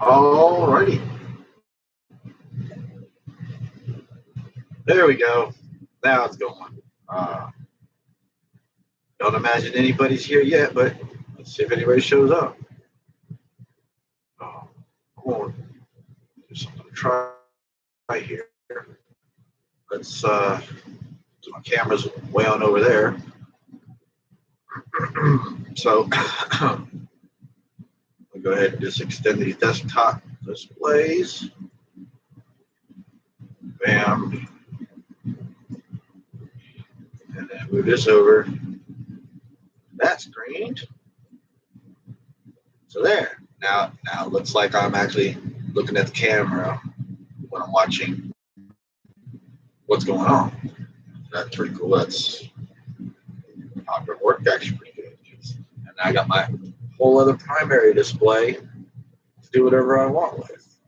Alrighty. There we go. Now it's going. Don't imagine anybody's here yet, but let's see if anybody shows up. Come on. There's something to try here. Let's my camera's way on over there. So I'll go ahead and just extend these desktop displays. Bam. And then move this over. That's screened. So there. Now it looks like I'm actually looking at the camera when I'm watching what's going on. That's pretty cool. That's outdoor work actually pretty good. And I got my whole other primary display to do whatever I want with.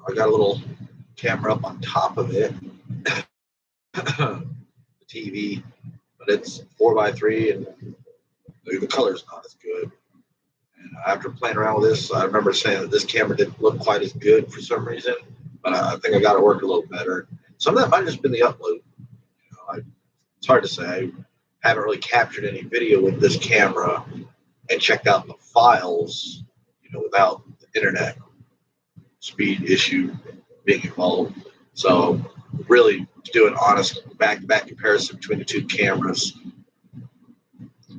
I got a little camera up on top of it, the TV, but it's 4x3 and the color's not as good. And after playing around with this, I remember saying that this camera didn't look quite as good for some reason, but I think I got it working a little better. Some of that might have just been the upload. It's hard to say. I haven't really captured any video with this camera and checked out the files, without the internet speed issue being involved. So really to do an honest back-to-back comparison between the two cameras,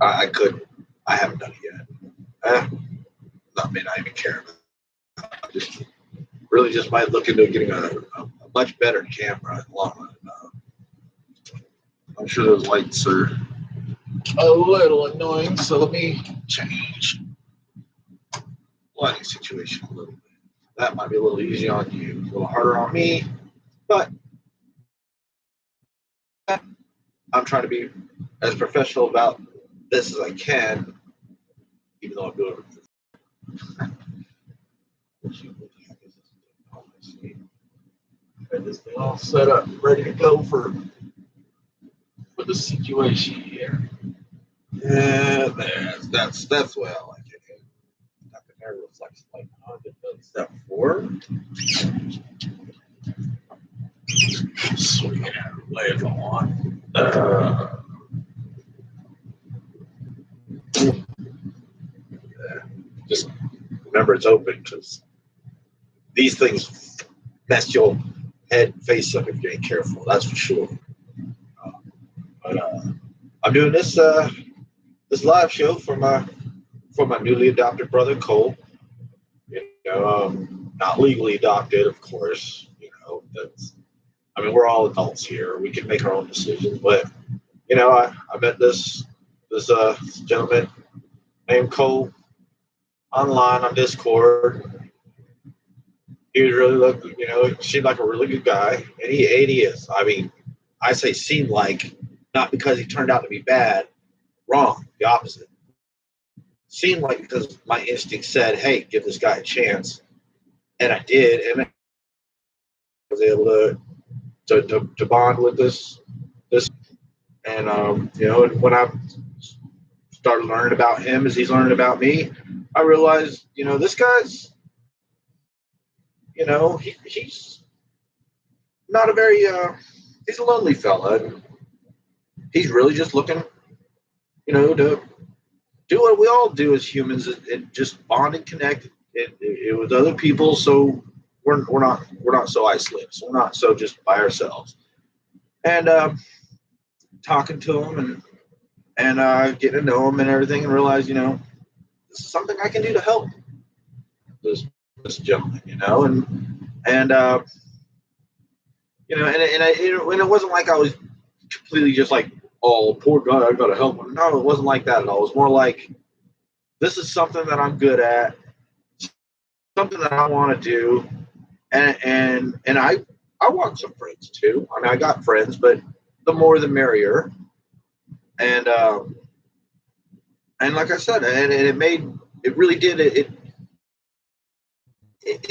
I haven't done it yet. I mean, I even care. I just might look into getting a much better camera in the long run. I'm sure those lights are a little annoying, so let me change lighting situation a little bit. That might be a little easy on you, a little harder on me, but I'm trying to be as professional about this as I can, even though I'm doing it. Got this thing all set up, ready to go for the situation here. Yeah, that's the way I like it. Got the air reflex light on. Did step 4. Swing it out of the way if I want. Just remember it's open because these things mess your head and face up if you ain't careful. That's for sure. But I'm doing this live show for my newly adopted brother Cole. Not legally adopted, of course. We're all adults here. We can make our own decisions. But I met this gentleman named Cole online on Discord. He was really seemed like a really good guy, and he is. I say seemed like, not because he turned out to be bad. Wrong, the opposite. Seemed like because my instinct said, "Hey, give this guy a chance," and I did, and I was able to bond with this, and and when I started learning about him as he's learning about me, I realized, this guy's, he's not a very, he's a lonely fella, and he's really just looking, to do what we all do as humans and just bond and connect with other people. So we're not so isolated. So we're not so just by ourselves. And talking to him and getting to know him and everything, and realize, this is something I can do to help this gentleman, and it wasn't like I was completely just like, oh, poor guy, I gotta help him. No, it wasn't like that at all. It was more like, this is something that I'm good at, something that I want to do, and I want some friends too. I got friends, but the more the merrier. And like I said, and it really did it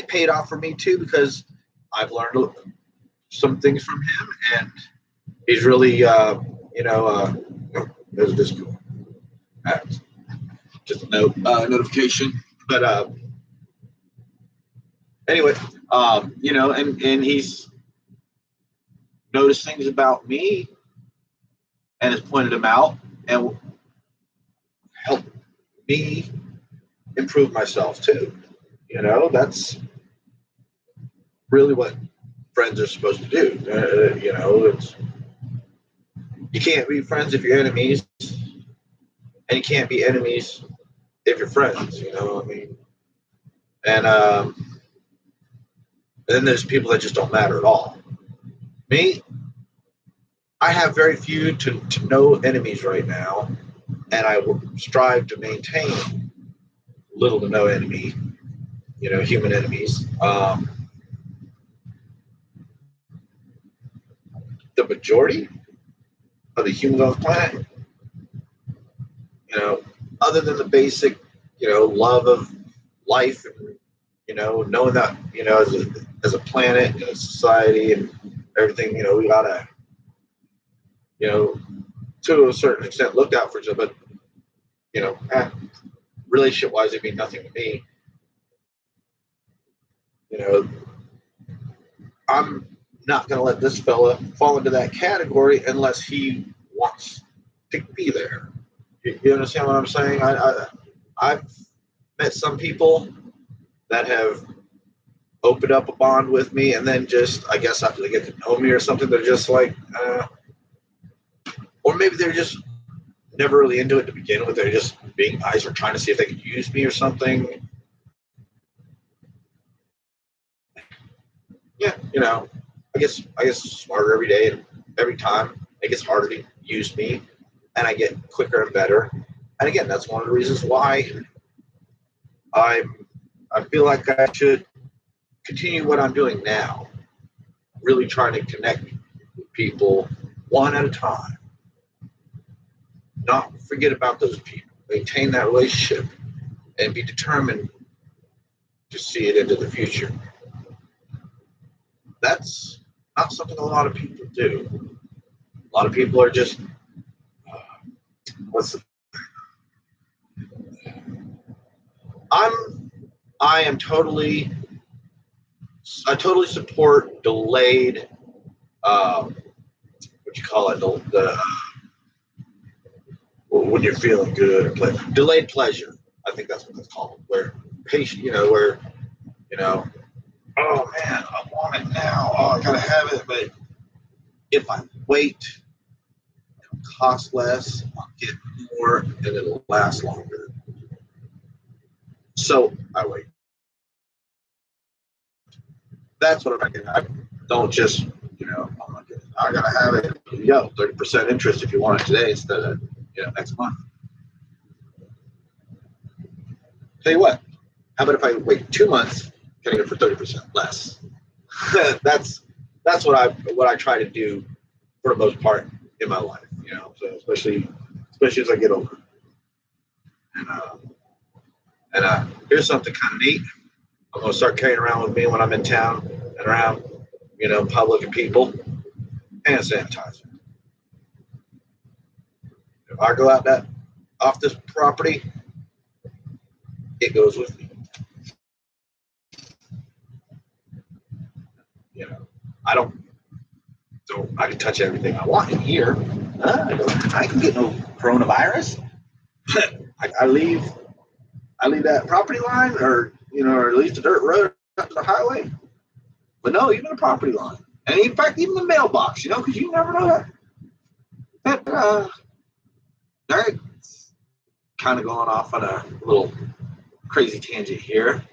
paid off for me too, because I've learned some things from him, and he's really there's this cool. just a notification. But anyway, and he's noticed things about me and has pointed them out and helped me improve myself too. That's really what friends are supposed to do. You can't be friends if you're enemies, and you can't be enemies if you're friends. And then there's people that just don't matter at all. Me, I have very few to no enemies right now, and I will strive to maintain little to no enemy, human enemies. The majority of the humans on the planet, other than the basic, love of life and, knowing that, as a planet and a society and everything, we gotta, to a certain extent look out for each other, but, relationship wise, it'd be nothing to me. I'm not going to let this fella fall into that category unless he wants to be there. You understand what I'm saying? I've met some people that have opened up a bond with me, and then just, I guess after they get to know me or something, they're just like, or maybe they're just never really into it to begin with. They're just being nice or trying to see if they can use me or something. Yeah, I guess smarter every day and every time it gets harder to use me, and I get quicker and better. And again, that's one of the reasons why I feel like I should continue what I'm doing now, really trying to connect with people one at a time. Not forget about those people, maintain that relationship, and be determined to see it into the future. That's not something a lot of people do. A lot of people are just, I totally support delayed, what you call it, when you're feeling good, or delayed pleasure. I think that's what it's called. Where patient, oh man, I want it now. Oh, I gotta have it. But if I wait, it'll cost less, I'll get more, and it'll last longer. So I wait. That's what I'm thinking. I don't just, oh my goodness, I gotta have it. 30% interest if you want it today instead of, next month. Tell you what, how about if I wait 2 months, getting it for 30% less? that's what I try to do for the most part in my life, So especially as I get older. And here's something kind of neat. I'm gonna start carrying around with me when I'm in town and around, public and people. Hand sanitizer. If I go out off this property, it goes with me. I can touch everything I want in here. I can get no coronavirus. I leave that property line, or at least the dirt road up to the highway. But no, even the property line, and in fact, even the mailbox. Because you never know that. They're kind of going off on a little crazy tangent here,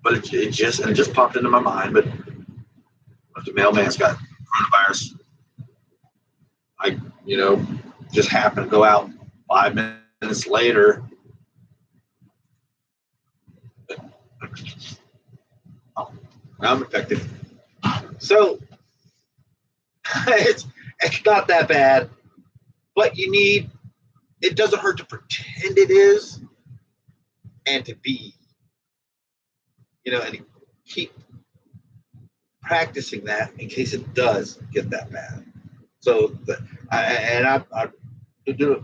but it just popped into my mind. But if the mailman's got coronavirus, I just happened to go out 5 minutes later. Oh, I'm infected. So it's not that bad, but it doesn't hurt to pretend it is, and to be, and keep practicing that in case it does get that bad. So I do it.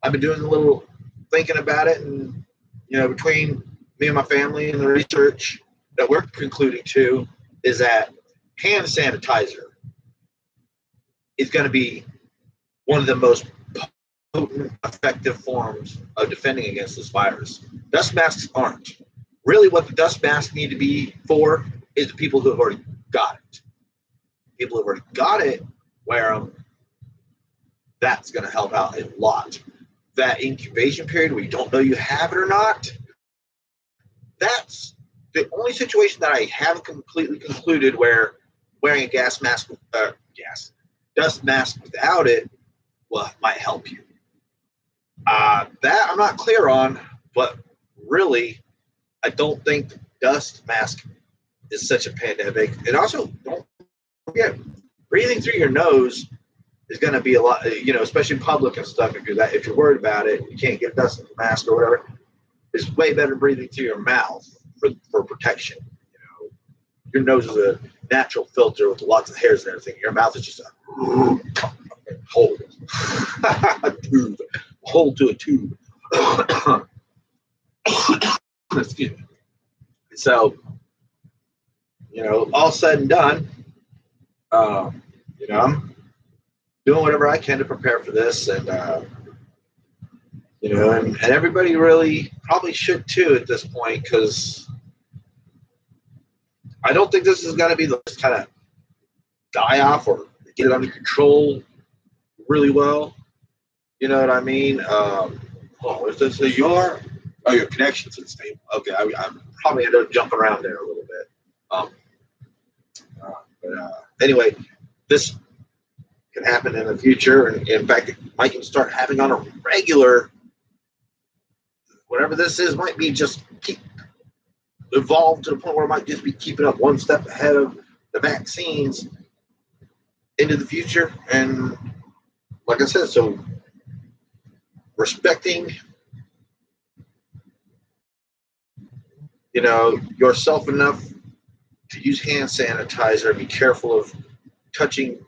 I've been doing a little thinking about it, and between me and my family and the research that we're concluding to is that hand sanitizer is going to be one of the most potent, effective forms of defending against this virus. Dust masks aren't. Really, what the dust masks need to be for is the people who have already got it. People who have already got it wear them. That's going to help out a lot. That incubation period where you don't know you have it or not, that's the only situation that I haven't completely concluded where wearing a dust mask without it might help you. That I'm not clear on, but really, I don't think the dust mask is such a pandemic. And also, don't forget, breathing through your nose is going to be a lot, especially in public and stuff. If you're worried about it, you can't get dust in the mask or whatever. It's way better breathing through your mouth for protection. Your nose is a natural filter with lots of hairs and everything. Your mouth is just a hole, hole to a tube. Excuse me. So, all said and done, I'm doing whatever I can to prepare for this, and and everybody really probably should too at this point, because I don't think this is going to be the kind of die off or get it under control really well. You know what I mean? Is this your connection's unstable? Okay, I probably ended up jumping around there a little bit. Anyway, this can happen in the future, and in fact, it might even start happening on a regular. Whatever this is, might be just keep evolved to the point where it might just be keeping up one step ahead of the vaccines into the future. And like I said, so respecting, yourself enough to use hand sanitizer, be careful of touching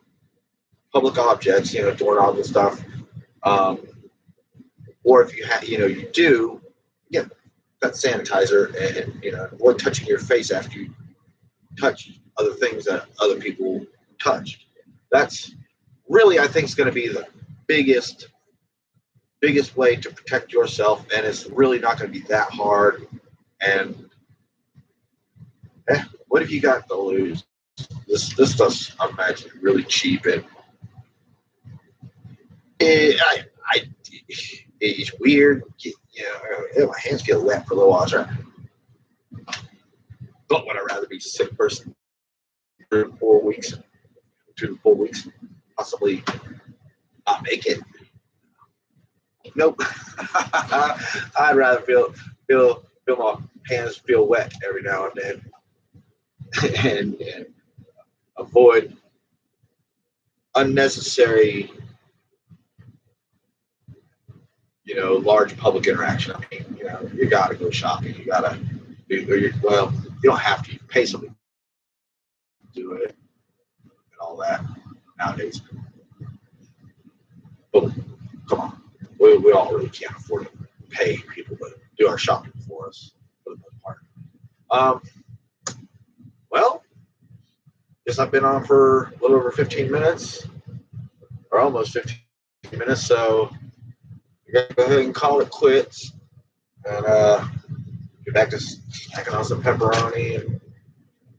public objects, doorknobs and stuff. Or if you have, you do, get that sanitizer and, avoid touching your face after you touch other things that other people touched. That's really, I think, is going to be the biggest way to protect yourself, and it's really not going to be that hard. And what have you got to lose? This stuff's, I imagine, really cheap, and it's weird. My hands get wet for a little while. But would I rather be a sick person 2 to 4 weeks, possibly not make it? Nope. I'd rather feel my hands feel wet every now and then, and avoid unnecessary, large public interaction. I mean, you got to go shopping. You got to you don't have to. You can pay somebody to do it and all that nowadays. But come on, we all really can't afford to pay people to do our shopping for us for the most part. Well, guess I've been on for a little over 15 minutes, or almost 15 minutes, so we got to go ahead and call it quits, and get back to snacking on some pepperoni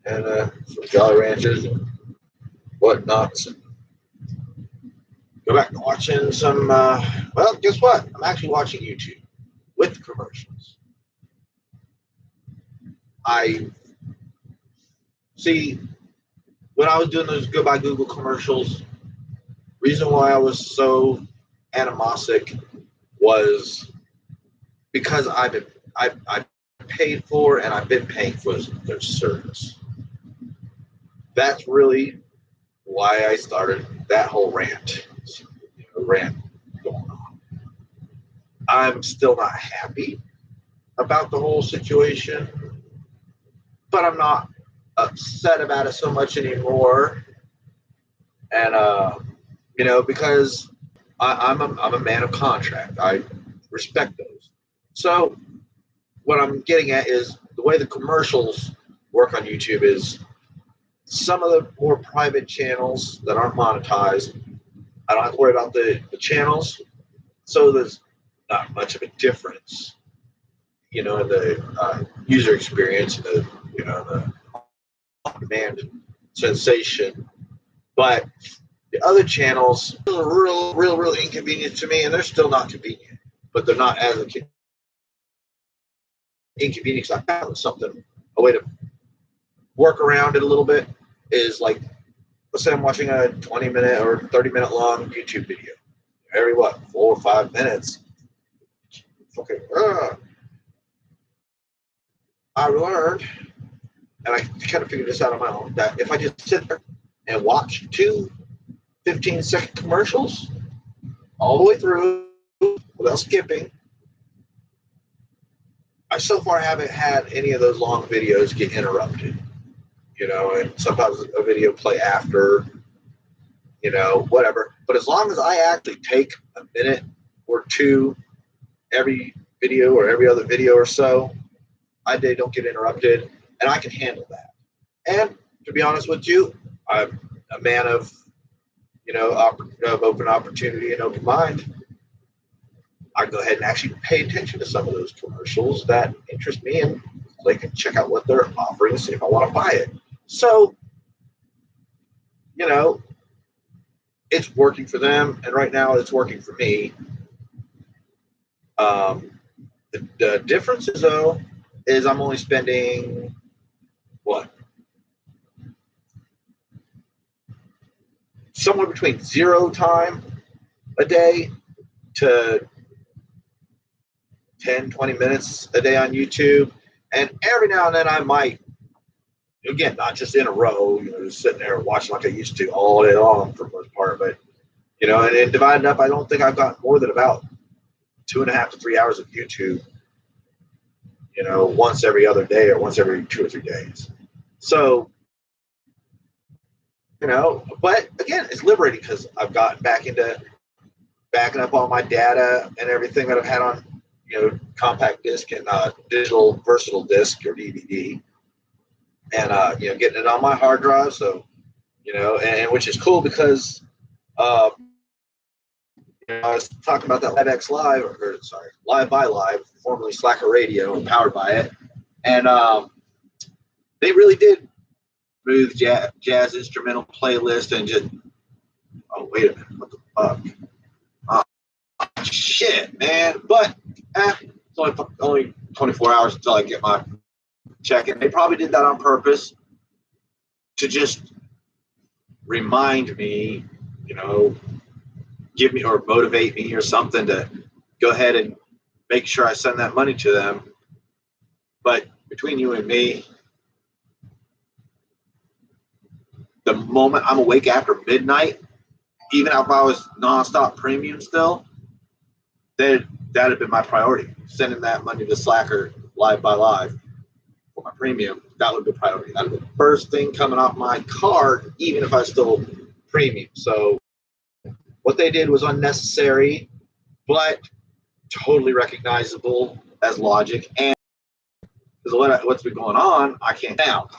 and some Jolly Ranchers and whatnots, and go back to watching some, well, guess what? I'm actually watching YouTube with commercials. I see, when I was doing those Goodbye Google commercials, reason why I was so animosic was because I paid for and I've been paying for their service. That's really why I started that whole rant going on. I'm still not happy about the whole situation, but I'm not upset about it so much anymore. And because I'm a man of contract. I respect those. So what I'm getting at is the way the commercials work on YouTube is some of the more private channels that aren't monetized. I don't have to worry about the channels, so there's not much of a difference, in the user experience, the the on-demand sensation. But the other channels are real inconvenient to me, and they're still not convenient, but they're not as inconvenient because I found something, a way to work around it a little bit is like, let's say I'm watching a 20-minute or 30-minute long YouTube video. Every 4 or 5 minutes. Okay, I learned, and I kind of figured this out on my own, that if I just sit there and watch two 15-second commercials all the way through without skipping, I so far haven't had any of those long videos get interrupted. And sometimes a video play after, whatever. But as long as I actually take a minute or two every video or every other video or so, they don't get interrupted, and I can handle that. And to be honest with you, I'm a man of, of open opportunity and open mind. I go ahead and actually pay attention to some of those commercials that interest me and click and check out what they're offering and see if I want to buy it. So, it's working for them, and right now it's working for me. The difference is, though, is I'm only spending somewhere between 0 time a day to 10, 20 minutes a day on YouTube. And every now and then I might, again, not just in a row, just sitting there watching like I used to all day long for the most part, but, and then divided up, I don't think I've got more than about 2.5 to 3 hours of YouTube, once every other day or once every 2 or 3 days. So, but again, it's liberating because I've gotten back into backing up all my data and everything that I've had on, compact disc and digital versatile disc or DVD, and getting it on my hard drive. So, and which is cool because I was talking about that LiveX Live, or sorry, Live by Live, formerly Slacker Radio, and powered by it, and they really did smooth jazz instrumental playlist and just. Oh wait a minute, what the fuck? Shit, man. But it's only 24 hours until I get my check. And they probably did that on purpose to just remind me, give me or motivate me or something to go ahead and make sure I send that money to them. But between you and me, the moment I'm awake after midnight, even if I was nonstop premium still, that'd have been my priority. Sending that money to Slacker Live by Live for my premium, that would be priority. That would be the first thing coming off my card, even if I still premium. So what they did was unnecessary, but totally recognizable as logic. And because what's been going on, I can't now.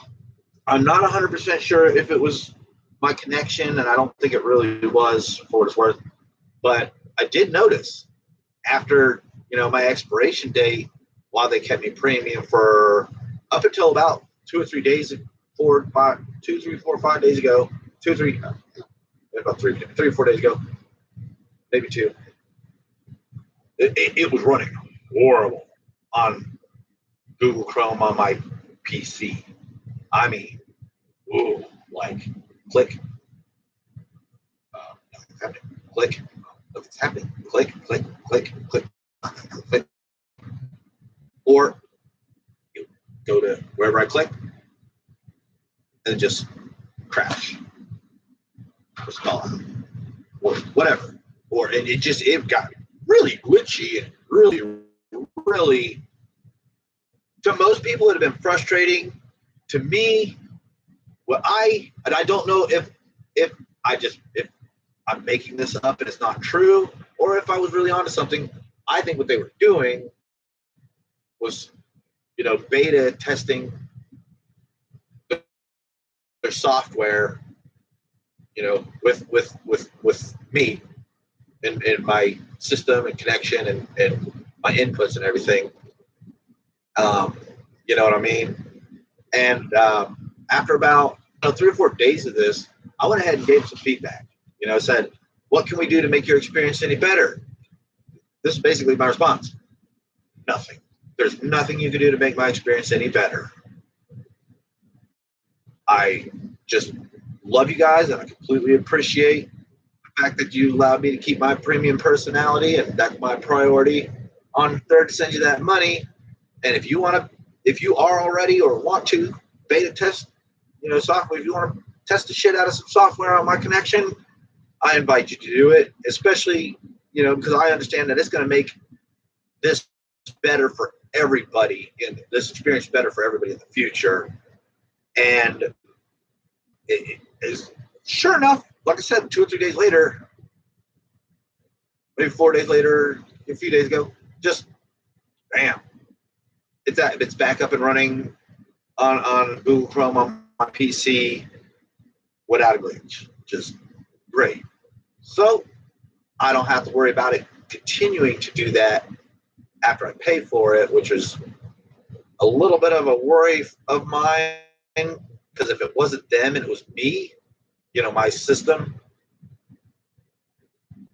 I'm not 100% sure if it was my connection, and I don't think it really was for what it's worth. But I did notice after my expiration date, while they kept me premium for up until about 2 or 3 days, 4, 5, 2, 3, 4, 5 days ago, 2, 3, about 3 or 4 days ago, maybe 2. It was running horrible on Google Chrome on my PC. I mean, like click, nothing's happening. Click, nothing's happening. Click, click, click, click, click. Or you go to wherever I click and just crash or stall out or whatever. Or and it got really glitchy and really to most people it would have been frustrating. To me, I don't know if I'm making this up and it's not true, or if I was really onto something. I think what they were doing was, beta testing their software, with me and my system and connection and my inputs and everything. You know what I mean? And after about 3 or 4 days of this, I went ahead and gave some feedback. Said, what can we do to make your experience any better? This is basically my response. Nothing. There's nothing you can do to make my experience any better. I just love you guys, and I completely appreciate the fact that you allowed me to keep my premium personality, and that's my priority on third to send you that money. And if you are already or want to beta test, software, if you want to test the shit out of some software on my connection, I invite you to do it, especially, because I understand that it's going to make this better for everybody, and this experience better for everybody in the future. And it is, sure enough, like I said, 2 or 3 days later, maybe 4 days later, a few days ago, just bam, it's back up and running on Google Chrome on my PC without a glitch. Just great. So I don't have to worry about it continuing to do that after I pay for it, which is a little bit of a worry of mine, because if it wasn't them and it was me, my system,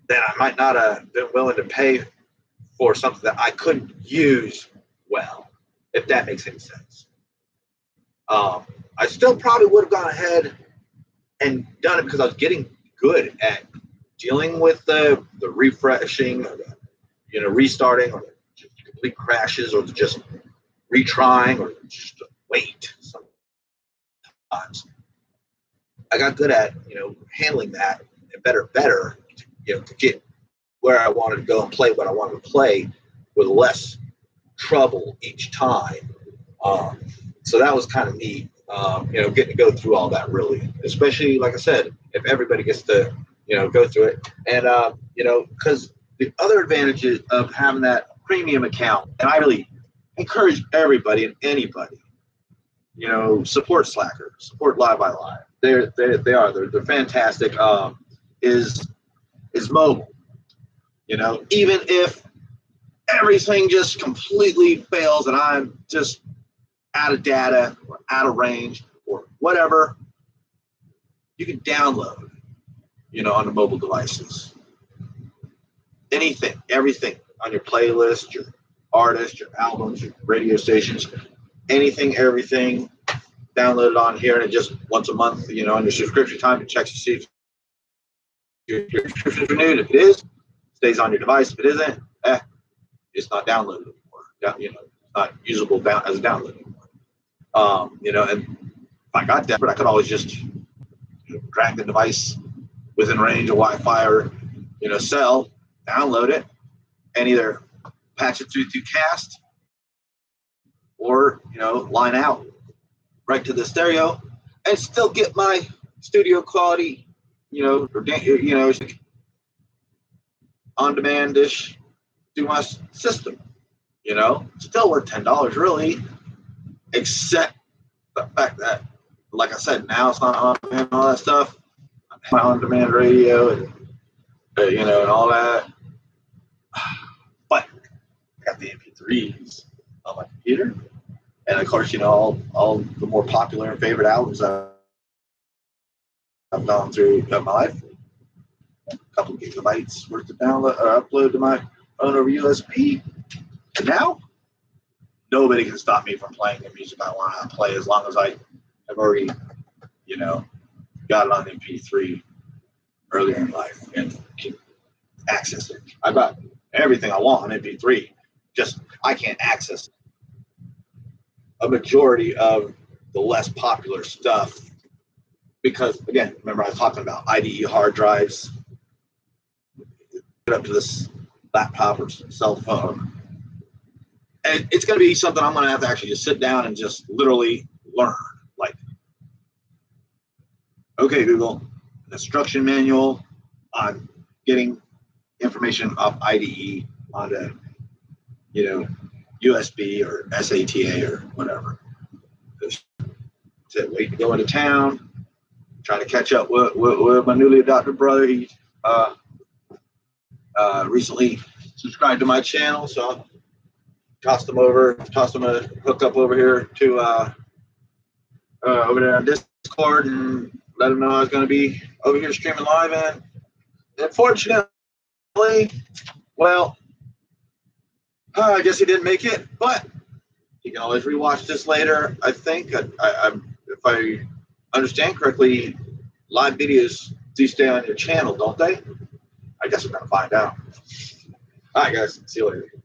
then I might not have been willing to pay for something that I couldn't use well, if that makes any sense. I still probably would have gone ahead and done it because I was getting good at dealing with the refreshing, or the, restarting, or the complete crashes, or the just retrying, or just wait sometimes. I got good at, handling that and better, to get where I wanted to go and play what I wanted to play with less trouble each time. So that was kind of neat, getting to go through all that, really, especially, like I said, if everybody gets to, go through it. And, because the other advantages of having that premium account, and I really encourage everybody and anybody, support Slacker, support Live by Live. They're fantastic. Is mobile. Even if everything just completely fails and I'm just out of data or out of range or whatever, you can download, on the mobile devices. Anything, everything on your playlist, your artists, your albums, your radio stations, anything, everything, download it on here, and just once a month, on your subscription time, it checks to see if your subscription is renewed. If it is, stays on your device. If it isn't, it's not downloaded anymore. It's not usable as a download anymore. And if I got desperate, I could always just drag the device within range of Wi-Fi or cell, download it, and either patch it through Cast or line out right to the stereo and still get my studio quality, on demand-ish through my system. Still worth $10 really, except the fact that, like I said, now it's not on demand and all that stuff. My on-demand radio and and all that. But I got the MP3s on my computer, and of course, all the more popular and favorite albums I've gone through in my life. A couple of gigabytes worth of download or upload to my phone over USB. And now, nobody can stop me from playing the music I want to play as long as I have already, got it on MP3 earlier in life and can access it. I've got everything I want on MP3. Just I can't access a majority of the less popular stuff because, again, remember I was talking about IDE hard drives. Get up to this laptop or cell phone. And it's going to be something I'm going to have to actually just sit down and just literally learn. Like, okay, Google, instruction manual on getting information off IDE onto, USB or SATA or whatever. Just waiting to go into town, trying to catch up with my newly adopted brother. He recently subscribed to my channel, so I tossed him a hookup over here to over there on Discord and let him know I was going to be over here streaming live. And unfortunately, well, I guess he didn't make it, but you can always rewatch this later. I think, if I understand correctly, live videos do stay on your channel, don't they? I guess we're going to find out. All right, guys. See you later.